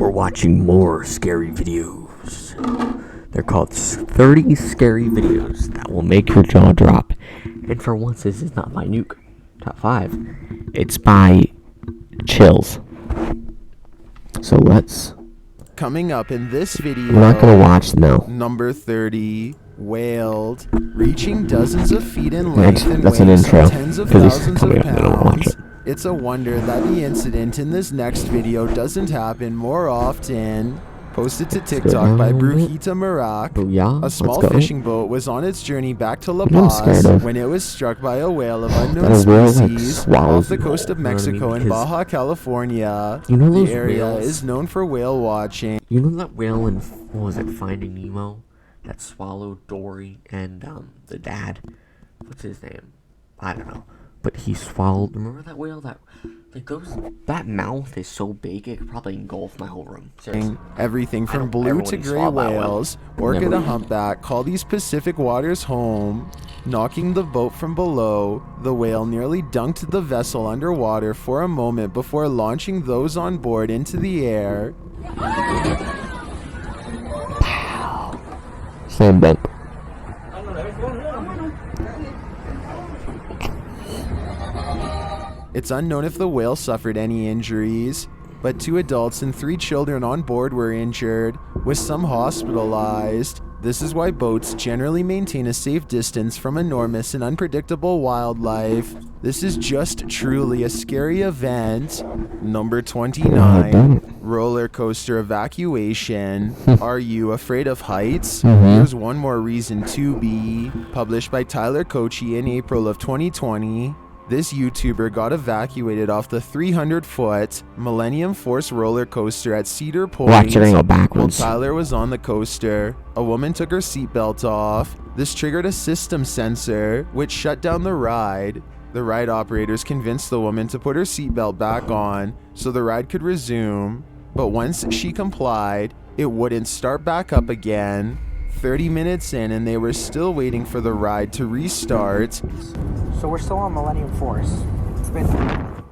for watching more scary videos. They're called 30 scary videos that will make your jaw drop. And for once, this is not my nuke top 5. It's by Chills. So Coming up in this video, we're not gonna watch now. number 30, Wailed, reaching dozens of feet in length and That's an weighing intro, tens of 'cause it's thousands coming of up and I don't wanna watch pounds. it. It's a wonder that the incident in this next video doesn't happen more often. Posted to TikTok by Brujita Marak. Booyah, A small let's go. fishing boat was on its journey back to La I'm scared Paz of when it was struck by a whale of unknown that a whale, like, species swallows off the coast of you know what I mean? Mexico in Because Baja California. you know The those area whales? is known for whale watching. You know that whale in, what was it, Finding Nemo? That swallowed Dory and the dad? What's his name? I don't know. But he swallowed, remember that whale? That mouth is so big it could probably engulf my whole room. Seriously. Everything from blue everyone to who gray saw that whale whales, orca never to eat. humpback, call these Pacific waters home. Knocking the boat from below, the whale nearly dunked the vessel underwater for a moment before launching those on board into the air. Slam dunk. It's unknown if the whale suffered any injuries, but 2 adults and 3 children on board were injured, with some hospitalized. This is why boats generally maintain a safe distance from enormous and unpredictable wildlife. This is just truly a scary event. Number 29, roller coaster evacuation. Are you afraid of heights? Here's one more reason to be. Published by Tyler Kochi in April of 2020. This YouTuber got evacuated off the 300-foot Millennium Force roller coaster at Cedar Point. Watch, you're gonna go While backwards. Tyler was on the coaster, a woman took her seatbelt off. This triggered a system sensor, which shut down the ride. The ride operators convinced the woman to put her seatbelt back on so the ride could resume. But once she complied, it wouldn't start back up again. 30 minutes in and they were still waiting for the ride to restart. So we're still on Millennium Force. It's been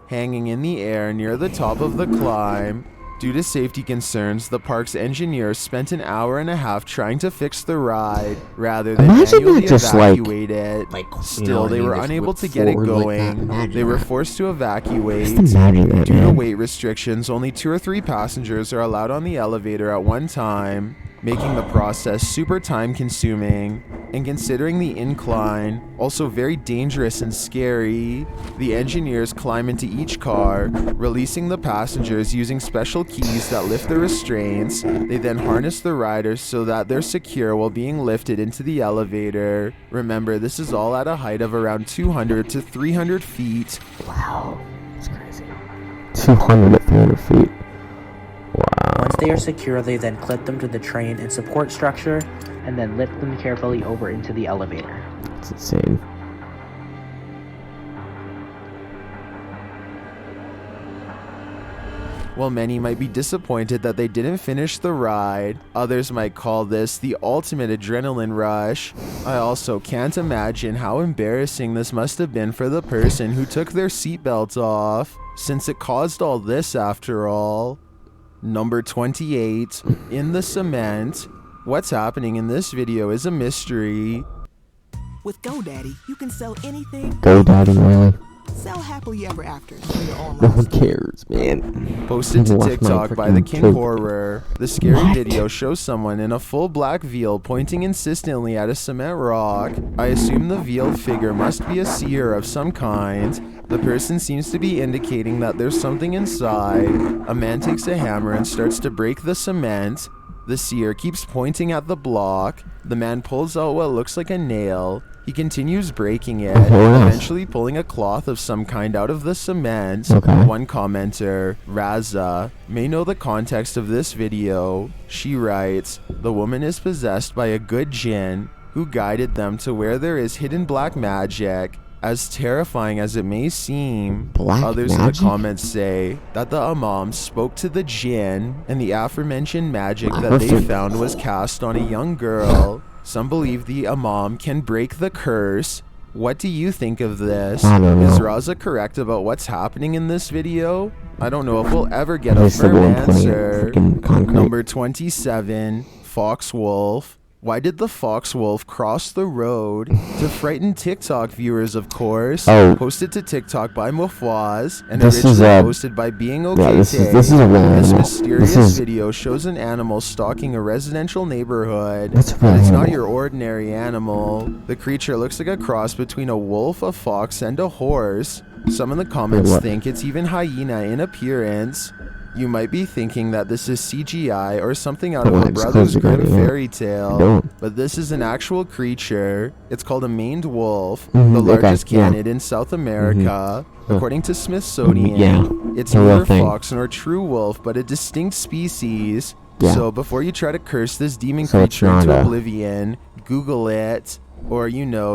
Hanging in the air near the top of the climb. Due to safety concerns, the park's engineers spent an hour and a half trying to fix the ride rather than Imagine manually that just, like- evacuate it. like, you know Still, what I they mean, were just unable whip to get it forward like that. going. Imagine They were that. forced to evacuate. Just imagine that, Due to man. weight restrictions, only 2 or 3 passengers are allowed on the elevator at one time, making the process super time-consuming. And considering the incline, also very dangerous and scary. The engineers climb into each car, releasing the passengers using special keys that lift the restraints. They then harness the riders so that they're secure while being lifted into the elevator. Remember, this is all at a height of around 200 to 300 feet. Wow. That's crazy. 200 to 300 feet. Wow. Once they are secure, they then clip them to the train and support structure, and then lift them carefully over into the elevator. That's insane. While many might be disappointed that they didn't finish the ride, others might call this the ultimate adrenaline rush. I also can't imagine how embarrassing this must have been for the person who took their seatbelt off, since it caused all this after all. Number 28, in the cement. What's happening in this video is a mystery. With GoDaddy, you can sell anything, GoDaddy, really? sell happily ever after on your No online one store. cares, man. Posted to I've lost my TikTok by the freaking King joke. Horror. The scary What? video shows someone in a full black veil pointing insistently at a cement rock. I assume the veiled figure must be a seer of some kind. The person seems to be indicating that there's something inside. A man takes a hammer and starts to break the cement. The seer keeps pointing at the block. The man pulls out what looks like a nail. He continues breaking it, wow. eventually pulling a cloth of some kind out of the cement. Okay. One commenter, Raza, may know the context of this video. She writes, "The woman is possessed by a good jinn who guided them to where there is hidden black magic. As terrifying as it may seem, Black others in magic? the comments say that the imam spoke to the jinn and the aforementioned magic that they Perfect. found was cast on a young girl. Some believe the imam can break the curse. What do you think of this? I don't know. Is Raza correct about what's happening in this video? I don't know if we'll ever get a They said firm we're playing answer. freaking concrete. Number 27, Fox Wolf. Why did the Fox Wolf cross the road to frighten TikTok viewers, of course? Oh. Posted to TikTok by Mofwaz and This is originally a- posted by Being Okay. Yeah, this is a real This animal. mysterious This is- video shows an animal stalking a residential neighborhood. That's a But real it's not animal. your ordinary animal. The creature looks like a cross between a wolf, a fox, and a horse. Some in the comments what? think it's even hyena in appearance. You might be thinking that this is CGI or something out of a Relax, Brothers close the Grimm curtain, yeah. fairy tale, Don't. but this is an actual creature. It's called a maned wolf, Mhm, the okay, largest yeah. canid in South America. Huh. According to Smithsonian, Yeah, it's a real neither thing. fox nor true wolf, but a distinct species. Yeah. So before you try to curse this demon So it's creature into not a- oblivion, Google it. Or,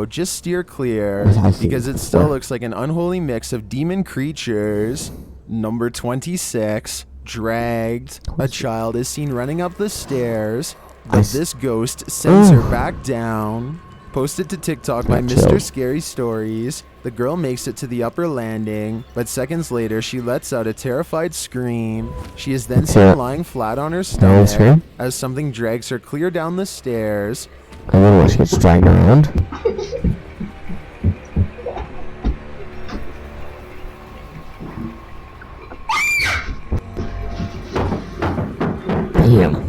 just steer clear, I see. because it still Yeah. looks like an unholy mix of demon creatures. Number 26, Dragged. A child is seen running up the stairs, but this ghost sends her back down. Posted to TikTok by Yeah, Mr. chill. Scary Stories. The girl makes it to the upper landing, but seconds later she lets out a terrified scream. She is then So- seen lying flat on her Scream? stomach as something drags her clear down the stairs. And then what, she gets dragged around? Damn.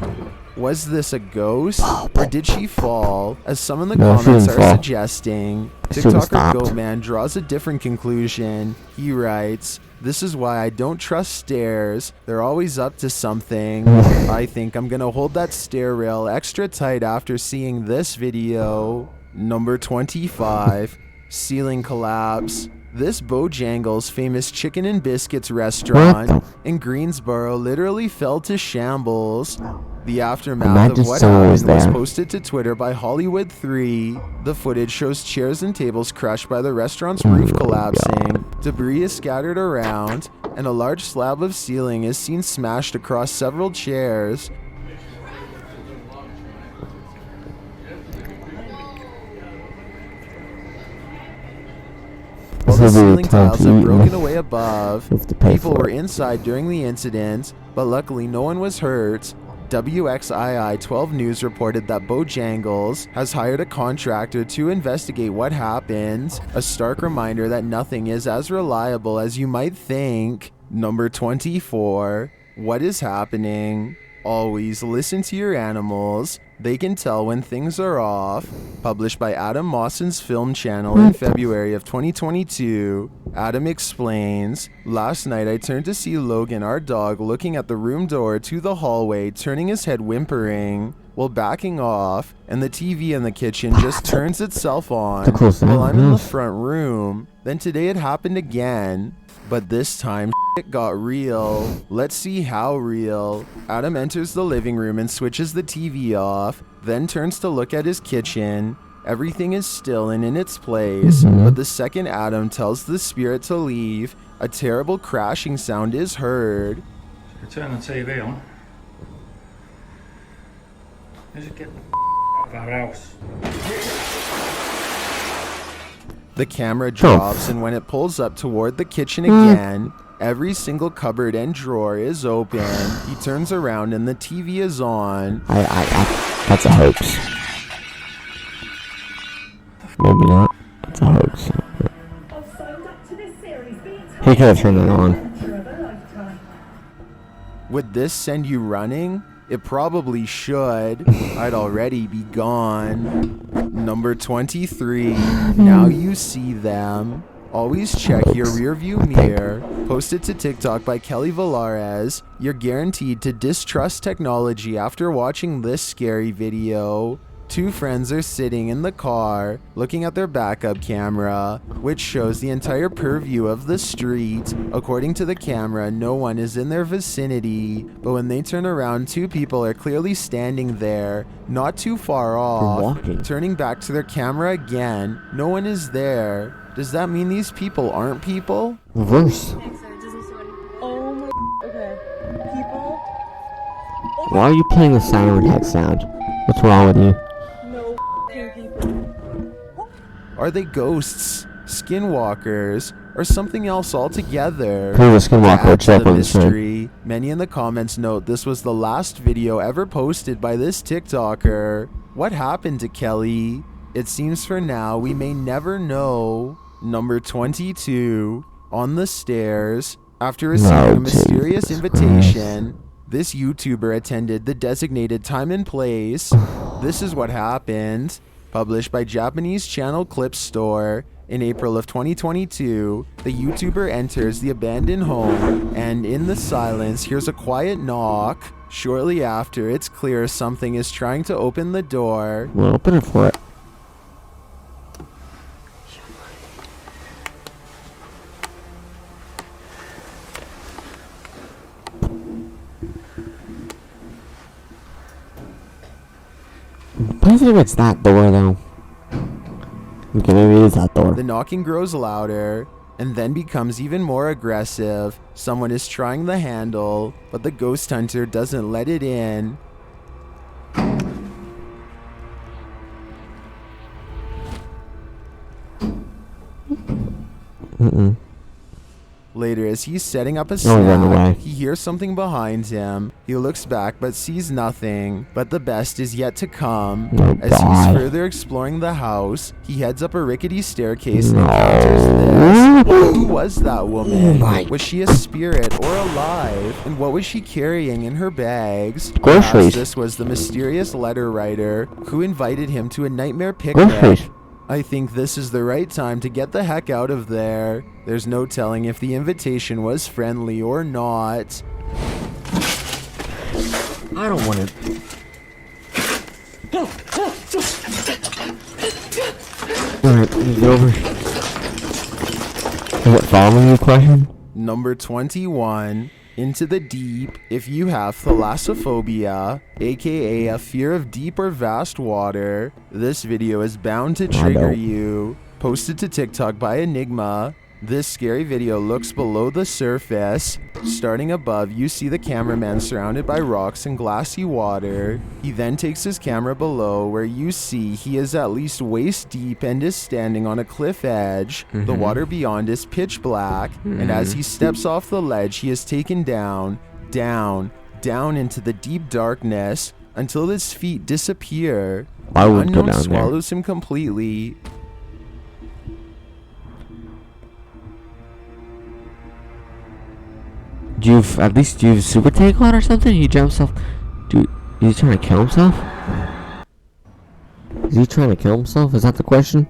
Was this a ghost, or did she fall? As some in the No, she comments didn't are fall. suggesting, She should've TikToker stopped. Goatman draws a different conclusion. He writes, "This is why I don't trust stairs. They're always up to something. I think I'm gonna hold that stair rail extra tight after seeing this video." Number 25, Ceiling Collapse. This Bojangles famous chicken and biscuits restaurant What in Greensboro literally fell to shambles. The aftermath Imagine of what someone was happened was there. posted to Twitter by Hollywood3. The footage shows chairs and tables crushed by the restaurant's Oh roof my collapsing. Debris is scattered around, and a large slab of ceiling is seen smashed across several chairs. While the This will be ceiling time tiles to have eat, broken man. away above, You have to pay people for were it. inside during the incident, but luckily no one was hurt. WXII 12 News reported that Bojangles has hired a contractor to investigate what happened. A stark reminder that nothing is as reliable as you might think. Number 24. What is happening? Always listen to your animals. They can tell when things are off. Published by Adam Mawson's Film Channel in February of 2022. Adam explains, "Last night I turned to see Logan, our dog, looking at the room door to the hallway, turning his head whimpering, while backing off, and the TV in the kitchen just turns itself on To close while down, I'm in the yes. front room. Then today it happened again, but this time it got real. Let's see how real." Adam enters the living room and switches the TV off, then turns to look at his kitchen. Everything is still and in its place, but the second Adam tells the spirit to leave, a terrible crashing sound is heard. Turn the TV on. Who's it getting the out of our house? The camera drops, and when it pulls up toward the kitchen again, every single cupboard and drawer is open. He turns around and the TV is on. That's a hoax. Maybe not. That's a hoax. He could have turned it on. Would this send you running? It probably should. I'd already be gone. Number 23. Now you see them. Always check your rearview mirror. Posted to TikTok by Kelly Valares. You're guaranteed to distrust technology after watching this scary video. Two friends are sitting in the car, looking at their backup camera, which shows the entire purview of the street. According to the camera, no one is in their vicinity, but when they turn around, two people are clearly standing there, not too far off. walking. Turning back to their camera again, no one is there. Does that mean these people aren't people? Reverse. Oh my. Okay. People. Why are you playing the siren head sound? What's wrong with you? No people. Are they ghosts, skinwalkers, or something else altogether? Who's a skinwalker? To add to Check the on the screen. mystery, many in the comments note this was the last video ever posted by this TikToker. What happened to Kelly? It seems for now we may never know. Number 22. On the stairs. After receiving a mysterious invitation, this YouTuber attended the designated time and place. This is what happened. Published by Japanese channel Clip Store. In April of 2022, the YouTuber enters the abandoned home and in the silence hears a quiet knock. Shortly after, it's clear something is trying to open the door. Well, open it for it. I think it's that door though. Okay, maybe it is that door. The knocking grows louder and then becomes even more aggressive. Someone is trying the handle, but the ghost hunter doesn't let it in. Later, as he's setting up a run away. snack, he hears something behind him. He looks back but sees nothing. But the best is yet to come. Oh, As God. he's further exploring the house, he heads up a rickety staircase and encounters this. Who was that woman? Was she a spirit or alive? And what was she carrying in her bags? Groceries. Perhaps this was the mysterious letter writer who invited him to a nightmare picnic. Groceries. I think this is the right time to get the heck out of there. There's no telling if the invitation was friendly or not. I don't want to. Alright, let me get over. Is it following you question? Number 21. Into the deep. If you have thalassophobia, aka a fear of deep or vast water, this video is bound to trigger you. Posted to TikTok by Enigma. This scary video looks below the surface. Starting above, you see the cameraman surrounded by rocks and glassy water. He then takes his camera below, where you see he is at least waist deep and is standing on a cliff edge. The water beyond is pitch black, and as he steps off the ledge, he is taken down, down into the deep darkness until his feet disappear. I The would go unknown down there. swallows him completely. Do you at least do you super take on or something? He jumps off. Dude, is he trying to kill himself? Is he trying to kill himself? Is that the question?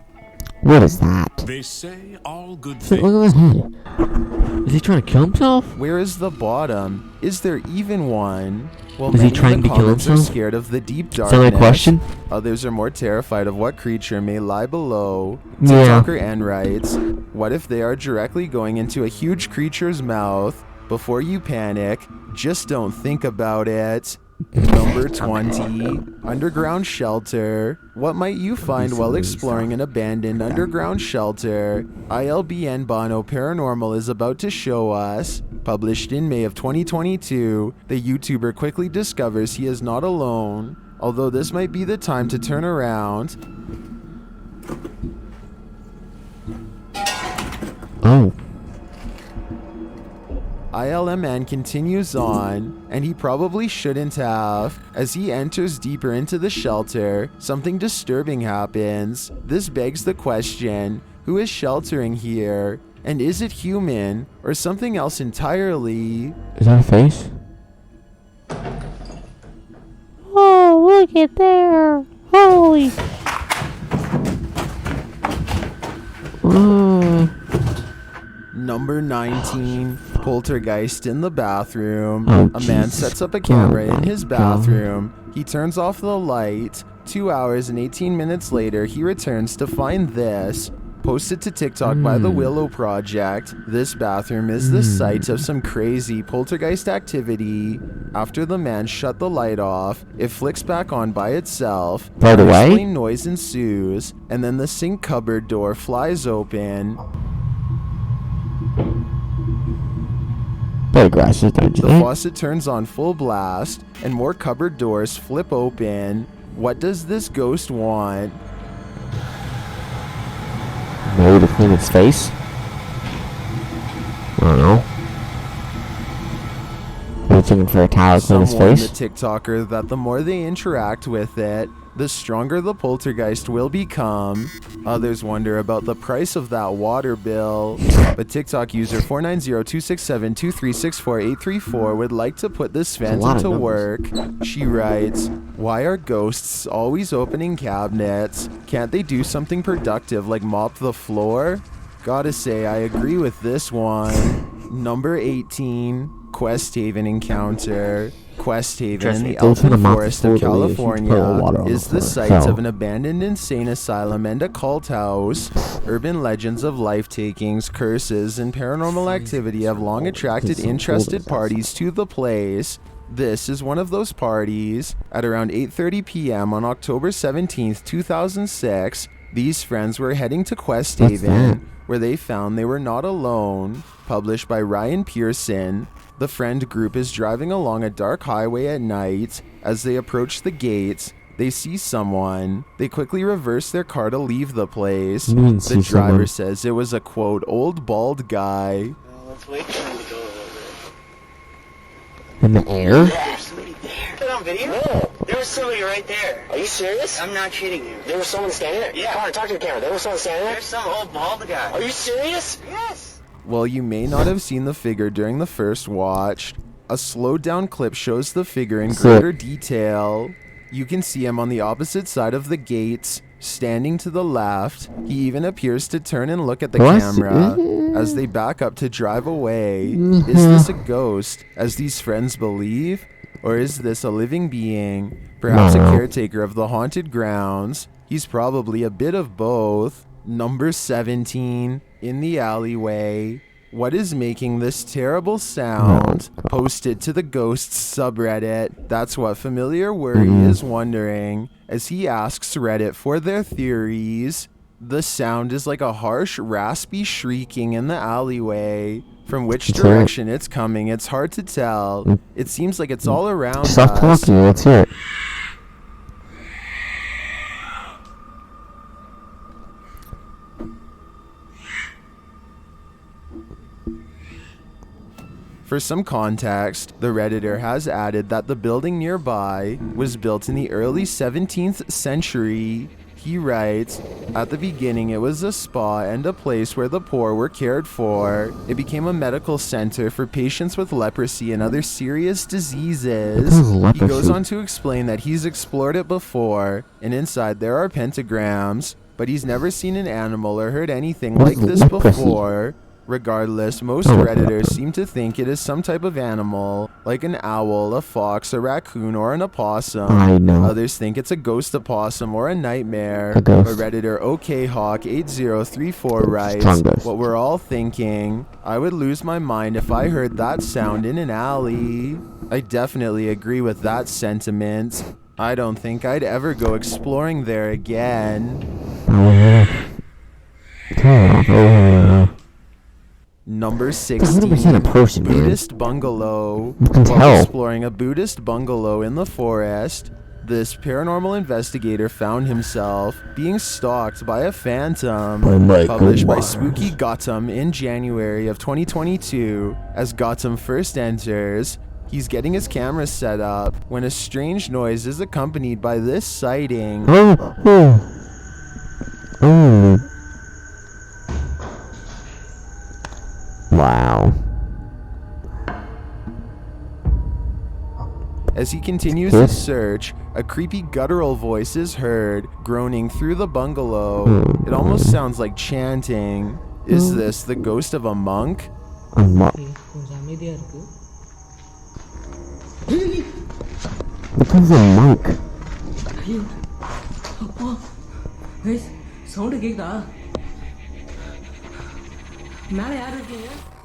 What is that? They say all good Look at his head. Is he trying to kill himself? Where is the bottom? Is there even one? Well, Is he many trying of the to kill comments are himself? scared of the deep Is that my darkness. question? Others are more terrified of what creature may lie below. Yeah. TikToker N writes, what if they are directly going into a huge creature's mouth? Before you panic, just don't think about it. Number 20. Underground shelter. What might you find while exploring an abandoned underground shelter? ILBN Bono Paranormal is about to show us. Published in May of 2022, the YouTuber quickly discovers he is not alone. Although this might be the time to turn around. Oh. ILMN continues on, and he probably shouldn't have. As he enters deeper into the shelter, something disturbing happens. This begs the question, who is sheltering here? And is it human, or something else entirely? Is that a face? Oh, look at there. Holy. Oh. Number 19. Poltergeist in the bathroom. Oh, A man Jesus. sets up a camera Oh in my his bathroom. He turns off the light. 2 hours and 18 minutes later, he returns to find this. Posted to TikTok by the Willow Project, this bathroom is the site of some crazy poltergeist activity. After the man shut the light off, it flicks back on by itself. By the way? Whistling noise ensues, and then the sink cupboard door flies open. Bit aggressive, don't you The think? faucet turns on full blast, and more cupboard doors flip open. What does this ghost want? clean its face? I don't know. Reaching for a towel to clean his Some warn the face? TikToker that the more they interact with it, the stronger the poltergeist will become. Others wonder about the price of that water bill. But TikTok user 490-267-2364-834 would like to put this lot of phantom to numbers. work. She writes, "Why are ghosts always opening cabinets? Can't they do something productive like mop the floor?" Gotta say, I agree with this one. Number 18, Quest Haven Encounter. Quest Haven Trust in me, the don't try to Elfin mop the Forest floor of the way that you pour water California on is the the floor. site So- of an abandoned insane asylum and a cult house. Urban legends of life takings, curses, and paranormal activity have long attracted It's so cold interested outside. parties to the place. This is one of those parties. At around 8:30 p.m. on October 17th, 2006, these friends were heading to Quest What's that? Haven, where they found they were not alone. Published by Ryan Pearson, the friend group is driving along a dark highway at night. As they approach the gates, they see someone. They quickly reverse their car to leave the place. You mean The see driver someone? says it was a quote, old bald guy. Let's wait for him to go a little bit. In the air? There's somebody there. Put on video? No. There was somebody right there. Are you serious? I'm not kidding you. There was someone standing there? Yeah. Come on, talk to the camera. There was someone standing there? There's some old bald guy. Are you serious? Yes. While you may not have seen the figure during the first watch, a slowed down clip shows the figure in Sick. greater detail. You can see him on the opposite side of the gates, standing to the left. He even appears to turn and look at the What? camera as they back up to drive away. Is this a ghost, as these friends believe? Or is this a living being? Perhaps a No. caretaker of the haunted grounds? He's probably a bit of both. Number 17, in the alleyway. What is making this terrible sound? Posted to the Ghosts subreddit. That's what Familiar Worry is wondering, as he asks Reddit for their theories. The sound is like a harsh, raspy shrieking in the alleyway. From which Let's hear it. direction it's coming, it's hard to tell. It seems like it's all around Stop us. talking, let's hear it. For some context, the Redditor has added that the building nearby was built in the early 17th century. He writes, "At the beginning it was a spa and a place where the poor were cared for. It became a medical center for patients with leprosy and other serious diseases." He Leprosy. goes on to explain that he's explored it before, and inside there are pentagrams, but he's never seen an animal or heard anything What like is this leprosy? before. Regardless, most Oh, Redditors seem to think it is some type of animal, like an owl, a fox, a raccoon, or an opossum. I know. Others think it's a ghost opossum or a nightmare. A ghost. But Redditor OKHawk8034 writes, Strong ghost. "What we're all thinking. I would lose my mind if I heard that sound in an alley." I definitely agree with that sentiment. I don't think I'd ever go exploring there again. Number 16, 100% a person, man. Buddhist bungalow. You can While tell. exploring a Buddhist bungalow in the forest, this paranormal investigator found himself being stalked by a phantom. By Michael Published by Myers. Spooky Gotham in January of 2022. As Gotham first enters, he's getting his camera set up when a strange noise is accompanied by this sighting. Wow. As he continues his search, a creepy guttural voice is heard, groaning through the bungalow. It almost sounds like chanting. Is this the ghost of a monk? A monk. Becomes a monk.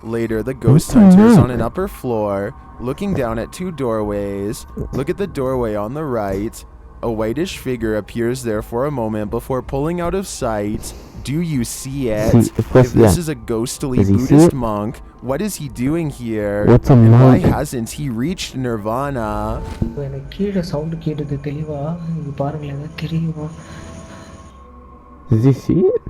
Later, the ghost hunter is on an upper floor, looking down at two doorways. Look at the doorway on the right. A whitish figure appears there for a moment before pulling out of sight. Do you see it? See, of course, If this yeah. is a ghostly Does he see Buddhist it? monk, what is he doing here? What's a and why monk? hasn't he reached Nirvana? எனக்கு கீழே sound கேட்டது தெளிவா இங்க பாருங்களேன் தெரியுமா Does he see it?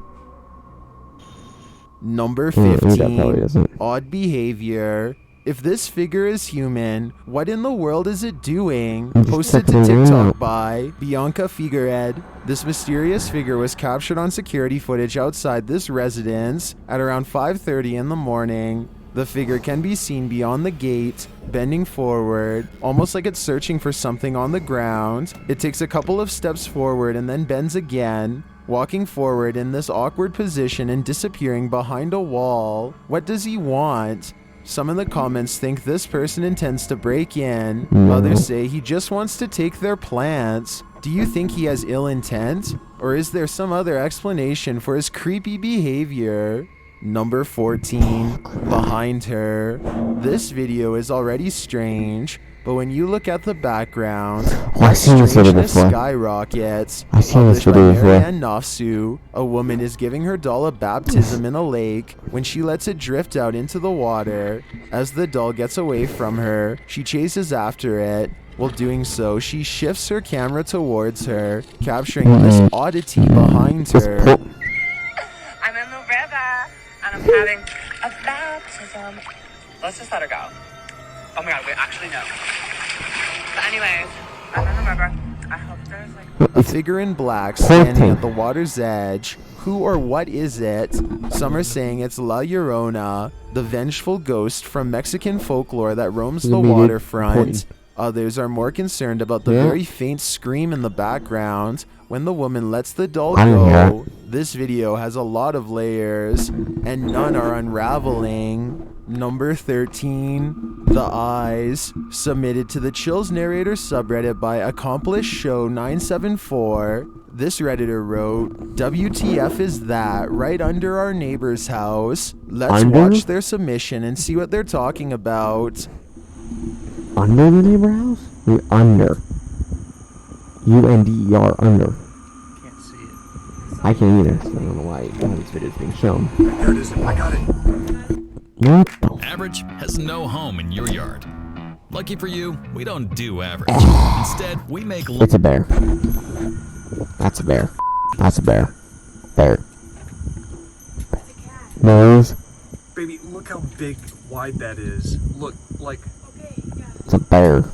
Number That probably 15. doesn't. Odd behavior. If this figure is human, what in the world is it doing? Just Posted to checking it TikTok out. by Bianca Figuered. This mysterious figure was captured on security footage outside this residence at around 5:30 in the morning. The figure can be seen beyond the gate, bending forward, almost like it's searching for something on the ground. It takes a couple of steps forward and then bends again, walking forward in this awkward position and disappearing behind a wall. What does he want? Some in the comments think this person intends to break in. Others say he just wants to take their plants. Do you think he has ill intent? Or is there some other explanation for his creepy behavior? Number 14, behind her. This video is already strange, but when you look at the background, I've seen this video strangeness before. skyrockets. I've seen this Published by video before. Marianne Nafsu, a woman is giving her doll a baptism in a lake when she lets it drift out into the water. As the doll gets away from her, she chases after it. While doing so, she shifts her camera towards her, capturing this oddity behind her. I'm in the river and I'm having a baptism. Let's just let her go. Oh my god, wait, actually no. But anyways, I'm in the river. I hope there's like A figure in black standing at the water's edge. Who or what is it? Some are saying it's La Llorona, the vengeful ghost from Mexican folklore that roams the waterfront. Others are more concerned about the very faint scream in the background when the woman lets the doll go. This video has a lot of layers, and none are unraveling. Number 13, The Eyes, submitted to the Chills Narrator subreddit by Accomplished Show 974. This Redditor wrote, WTF is that right under our neighbor's house? Let's watch their submission and see what they're talking about. Under the neighbor house? Under. UNDER, under. Can't see it. I can't either, so I don't know why this video is being shown. There it is. I got it. What the Average has no home in your yard. Lucky for you, we don't do average. Instead, we make... It's a bear. That's a bear. That's a bear. Bear. Nose. Baby, look how big, wide that is. Look, like... It's a bear.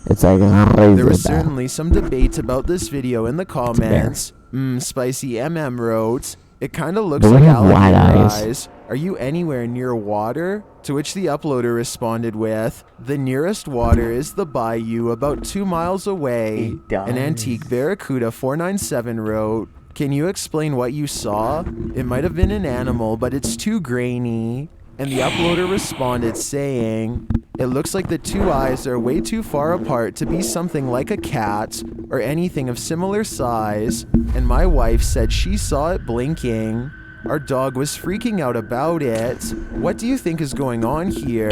It's like a crazy There was bear. certainly some debate about this video in the comments. Spicy MM wrote, it kinda looks Don't like have wide alligator eyes. eyes. Are you anywhere near water? To which the uploader responded with, the nearest water is the bayou about 2 miles away. An Antique Barracuda 497 wrote, can you explain what you saw? It might have been an animal, but it's too grainy. And the uploader responded saying, it looks like the two eyes are way too far apart to be something like a cat or anything of similar size, and my wife said she saw it blinking. Our dog was freaking out about it. What do you think is going on here?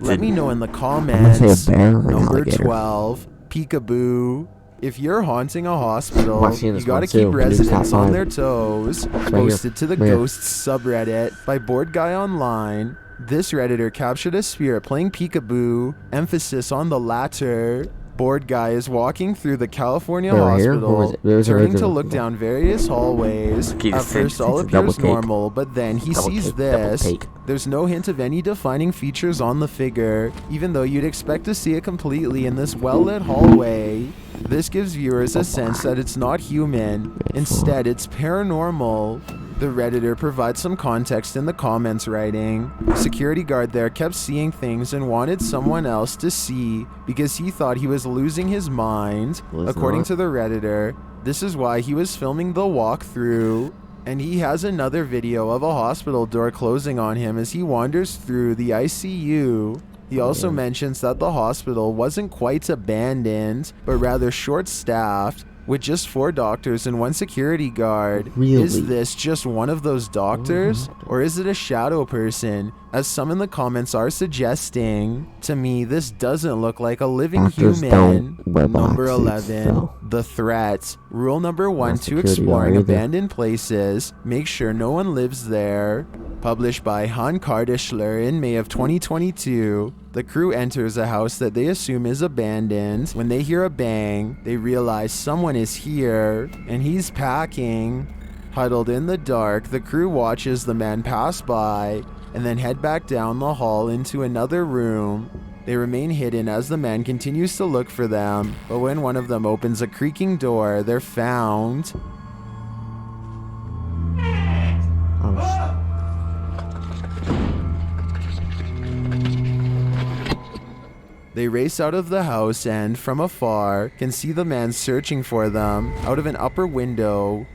Let me know in the comments. say a bear or an Number alligator. 12, Peekaboo. If you're haunting a hospital, I've seen you this gotta one keep too. The news residents top on five. their toes. here. Posted to the Right here. Ghosts subreddit by Board Guy Online. This Redditor captured a spirit playing peekaboo, emphasis on the latter. Board Guy is walking through the California Right here? Or is hospital, it- there's a turning to original- look down various hallways. Okay, At this first, all it's a double appears take. normal, but then he Double sees take, double this. take. There's no hint of any defining features on the figure, even though you'd expect to see it completely in this well-lit hallway. This gives viewers a sense that it's not human. Instead, it's paranormal. The Redditor provides some context in the comments writing, security guard there kept seeing things and wanted someone else to see because he thought he was losing his mind. Well, it's According not. to the Redditor, this is why he was filming the walkthrough. And he has another video of a hospital door closing on him as he wanders through the ICU. He also mentions that the hospital wasn't quite abandoned, but rather short-staffed, with just 4 doctors and 1 security guard. Really? Is this just one of those doctors? Or is it a shadow person, as some in the comments are suggesting? To me, this doesn't look like a living Doctors human. don't wear Number black suits, 11, so. The Threat. Rule number 1 Not to security exploring guard either. abandoned places, make sure no one lives there. Published by Han Kardischler in May of 2022, the crew enters a house that they assume is abandoned. When they hear a bang, they realize someone is here, and he's packing. Huddled in the dark, the crew watches the man pass by and then head back down the hall into another room. They remain hidden as the man continues to look for them, but when one of them opens a creaking door, they're found. They race out of the house and, from afar, can see the man searching for them out of an upper window.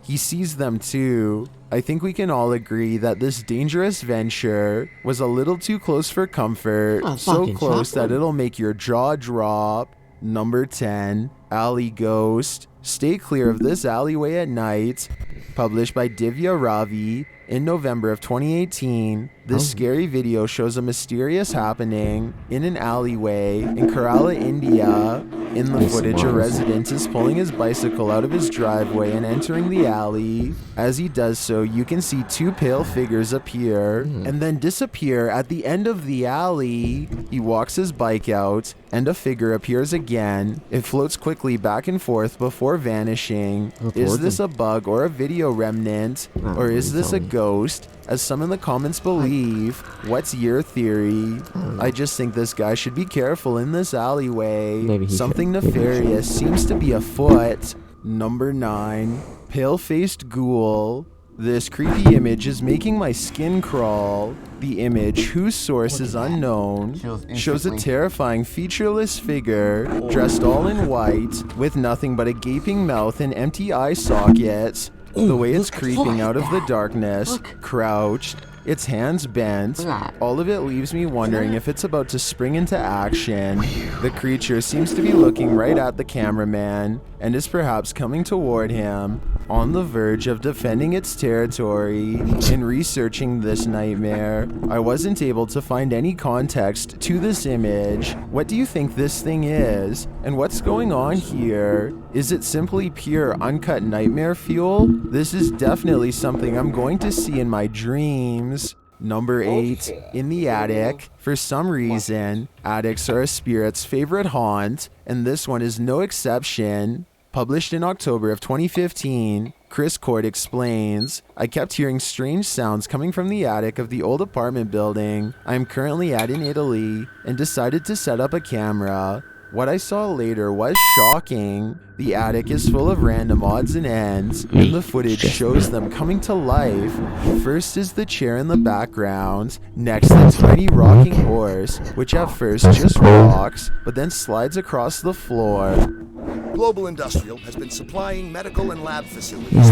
He sees them too. I think we can all agree that this dangerous venture was a little too close for comfort, so close that it'll make your jaw drop. Number 10, Alley Ghost. Stay clear of this alleyway at night. Published by Divya Ravi in November of 2018, this scary video shows a mysterious happening in an alleyway in Kerala, India. In the footage, a resident is pulling his bicycle out of his driveway and entering the alley. As he does so, you can see two pale figures appear and then disappear at the end of the alley. He walks his bike out and a figure appears again. It floats quickly back and forth before vanishing. Is this a bug or a video remnant? Or is this a ghost, as some in the comments believe? What's your theory? I just think this guy should be careful in this alleyway. Something nefarious seems to be afoot. Number 9, Pale-Faced Ghoul. This creepy image is making my skin crawl. The image, whose source is unknown, shows a terrifying featureless figure dressed all in white with nothing but a gaping mouth and empty eye sockets. The way it's creeping out of the darkness, crouched, its hands bent, all of it leaves me wondering if it's about to spring into action. The creature seems to be looking right at the cameraman and is perhaps coming toward him, on the verge of defending its territory. In researching this nightmare, I wasn't able to find any context to this image. What do you think this thing is? And what's going on here? Is it simply pure uncut nightmare fuel? This is definitely something I'm going to see in my dreams. Number 8, in the attic. For some reason, attics are a spirit's favorite haunt, and this one is no exception. Published in October of 2015, Chris Cord explains, I kept hearing strange sounds coming from the attic of the old apartment building I am currently at in Italy and decided to set up a camera. What I saw later was shocking. The attic is full of random odds and ends, and the footage shows them coming to life. First is the chair in the background, next the tiny rocking horse, which at first just rocks, but then slides across the floor. Global Industrial has been supplying medical and lab facilities.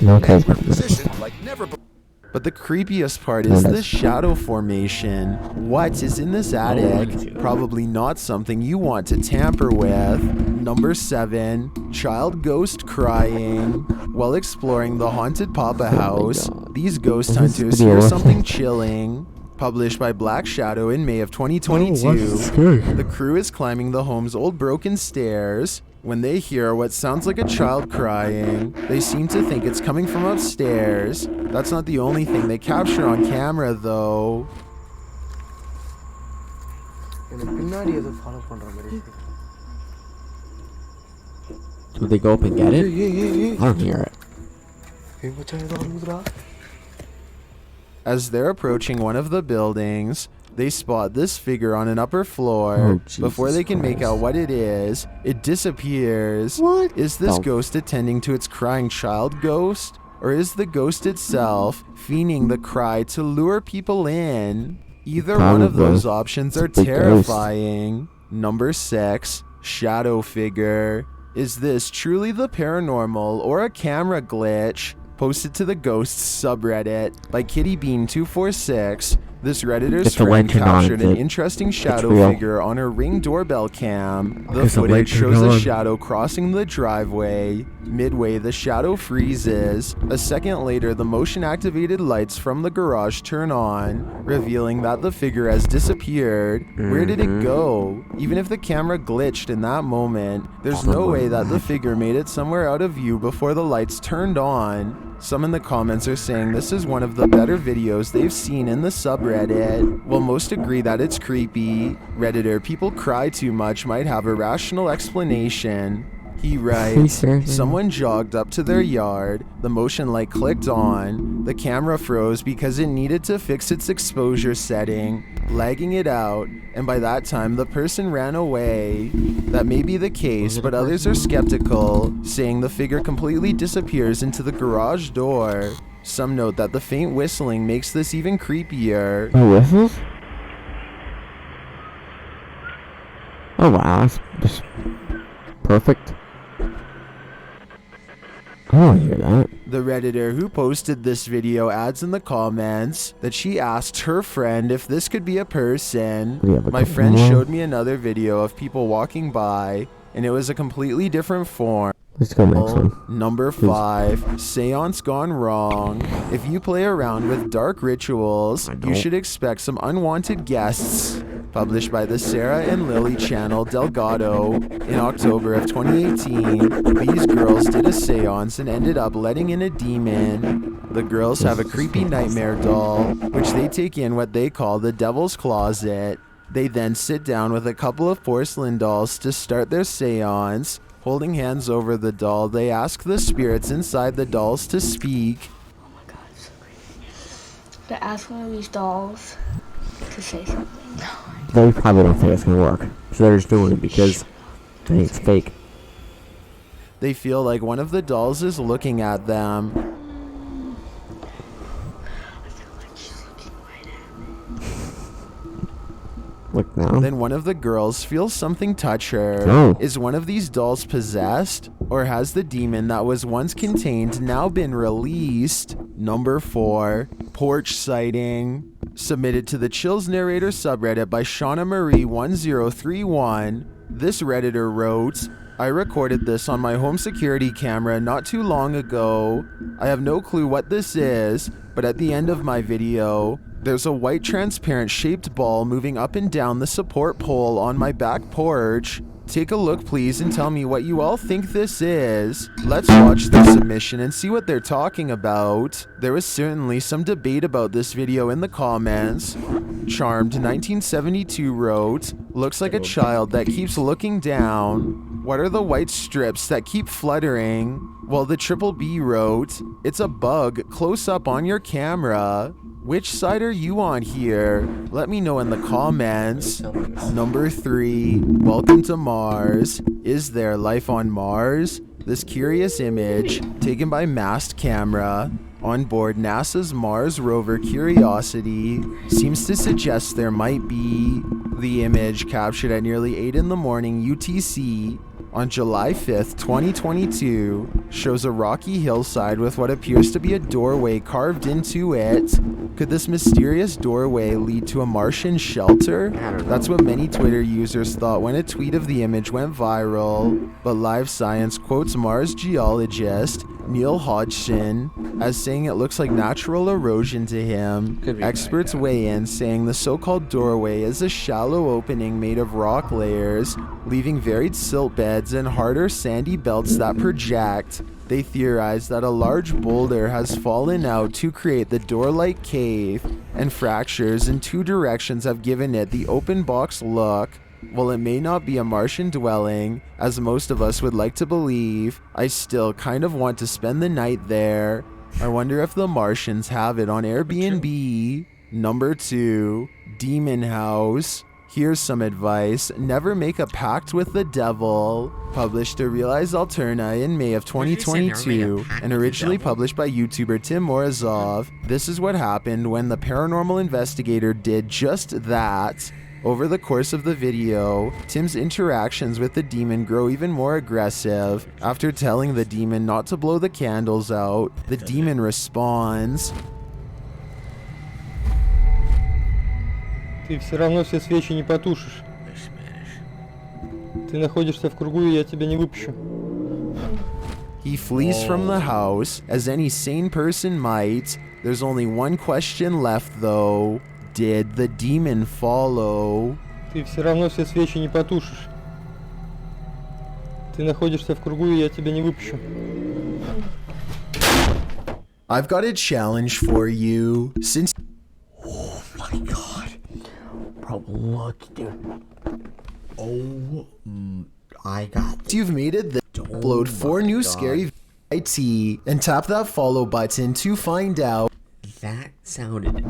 We're positioned like never before. But the creepiest part is the shadow formation. What is in this attic? Probably not something you want to tamper with. Number 7, child ghost crying. While exploring the haunted Papa house, these ghost hunters hear something chilling. Published by Black Shadow in May of 2022, the crew is climbing the home's old broken stairs. When they hear what sounds like a child crying, they seem to think it's coming from upstairs. That's not the only thing they capture on camera, though. Do they go up and get it? I don't hear it. As they're approaching one of the buildings, they spot this figure on an upper floor. Before they can make out what it is, it disappears. What? Is this ghost attending to its crying child ghost? Or is the ghost itself fiending the cry to lure people in? Either one of those options are terrifying. Number 6, shadow figure. Is this truly the paranormal or a camera glitch? Posted to the Ghosts subreddit by KittyBean246. This Redditor's friend captured an interesting shadow figure on her Ring doorbell cam. The footage shows a shadow crossing the driveway. Midway, the shadow freezes. A second later, the motion-activated lights from the garage turn on, revealing that the figure has disappeared. Where did it go? Even if the camera glitched in that moment, there's no way that the figure made it somewhere out of view before the lights turned on. Some in the comments are saying this is one of the better videos they've seen in the subreddit. While most agree that it's creepy, Redditor people cry too much might have a rational explanation. He writes, someone jogged up to their yard, the motion light clicked on, the camera froze because it needed to fix its exposure setting, lagging it out, and by that time the person ran away. That may be the case, but others are skeptical, saying the figure completely disappears into the garage door. Some note that the faint whistling makes this even creepier. Oh, whistles? Oh wow, that's just perfect. Oh, I hear that. The Redditor who posted this video adds in the comments that she asked her friend if this could be a person. My friend showed me another video of people walking by, and it was a completely different form. Let's go next one. Number 5, Seance Gone Wrong. If you play around with dark rituals, you should expect some unwanted guests. Published by the Sarah and Lily channel Delgado in October of 2018, these girls did a seance and ended up letting in a demon. The girls have a creepy nightmare doll, which they take in what they call the devil's closet. They then sit down with a couple of porcelain dolls to start their seance. Holding hands over the doll, they ask the spirits inside the dolls to speak. Oh my god, it's so creepy. To ask one of these dolls to say something. They probably don't think it's gonna work, so they're just doing it because they think it's fake. They feel like one of the dolls is looking at them. I feel like she's looking right at me. Look now. Then one of the girls feels something touch her. No. Is one of these dolls possessed? Or has the demon that was once contained now been released? Number 4, porch sighting. Submitted to the Chills Narrator subreddit by Shauna Marie 1031. This Redditor wrote, I recorded this on my home security camera not too long ago. I have no clue what this is, but at the end of my video, there's a white transparent shaped ball moving up and down the support pole on my back porch. Take a look please and tell me what you all think this is. Let's watch the submission and see what they're talking about. There was certainly some debate about this video in the comments. Charmed 1972 wrote, looks like a child that keeps looking down. What are the white strips that keep fluttering? While the Triple B wrote, it's a bug close up on your camera. Which side are you on here? Let me know in the comments. Number 3, welcome to Mars. Is there life on Mars? This curious image, taken by Mast Camera, on board NASA's Mars rover Curiosity, seems to suggest there might be. The image, captured at nearly 8 in the morning UTC, on July 5th, 2022, shows a rocky hillside with what appears to be a doorway carved into it. Could this mysterious doorway lead to a Martian shelter? That's what many Twitter users thought when a tweet of the image went viral. But Live Science quotes Mars geologist Neil Hodgson as saying it looks like natural erosion to him. Experts weigh in, saying the so-called doorway is a shallow opening made of rock layers, leaving varied silt beds and harder sandy belts that project. They theorize that a large boulder has fallen out to create the door-like cave, and fractures in 2 directions have given it the open box look. While it may not be a Martian dwelling, as most of us would like to believe, I still kind of want to spend the night there. I wonder if the Martians have it on Airbnb. Number 2, Demon House. Here's some advice. Never make a pact with the devil. Published to Realize Alterna in May of 2022 and originally published by YouTuber Tim Morozov. This is what happened when the paranormal investigator did just that. Over the course of the video, Tim's interactions with the demon grow even more aggressive. After telling the demon not to blow the candles out, the demon responds, Ты все равно все свечи не потушишь. Ты находишься в кругу, и я тебя не выпущу. He flees from the house, as any sane person might. There's only one question left though. Did the demon follow? Ты все равно все свечи не потушишь. Ты находишься в кругу, и я тебя не выпущу. I've got a challenge for you. Since Oh my god. Bro, look, dude. Oh, I got you've made it, upload 4 new scary IT and tap that follow button to find out. That sounded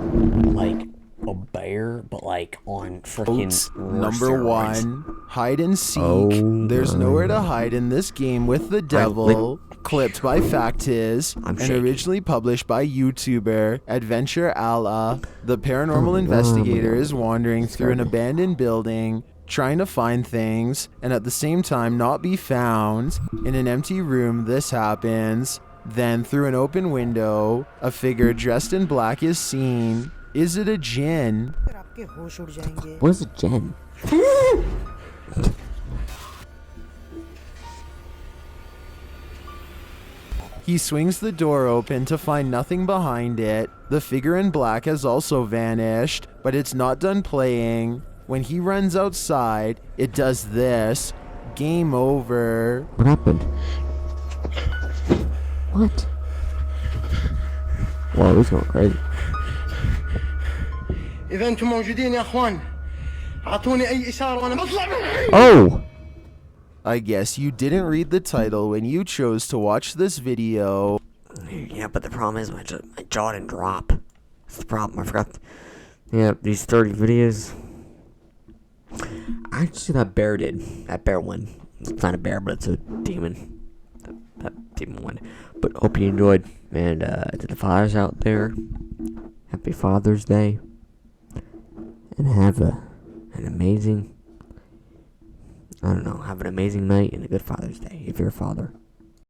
like a bear, but like on freaking Number 1, hide and seek. There's nowhere to hide in this game with the devil. Clipped by Factiz and originally published by YouTuber Adventure Allah. The paranormal investigator is wandering through an abandoned building, trying to find things, and at the same time not be found. In an empty room, this happens. Then, through an open window, a figure dressed in black is seen. Is it a jinn? What is a jinn? He swings the door open to find nothing behind it. The figure in black has also vanished, but it's not done playing. When he runs outside, it does this. Game over. What happened? What? Wow, this is going crazy. Oh! I guess you didn't read the title when you chose to watch this video. Yeah, but the problem is my jaw didn't drop. That's the problem. I forgot. Yeah, these 30 videos. Actually, that bear did. That bear one. It's not a bear, but it's a demon. That demon one. But hope you enjoyed. And to the fathers out there, happy Father's Day. And have an amazing, I don't know, have an amazing night and a good Father's Day if you're a father.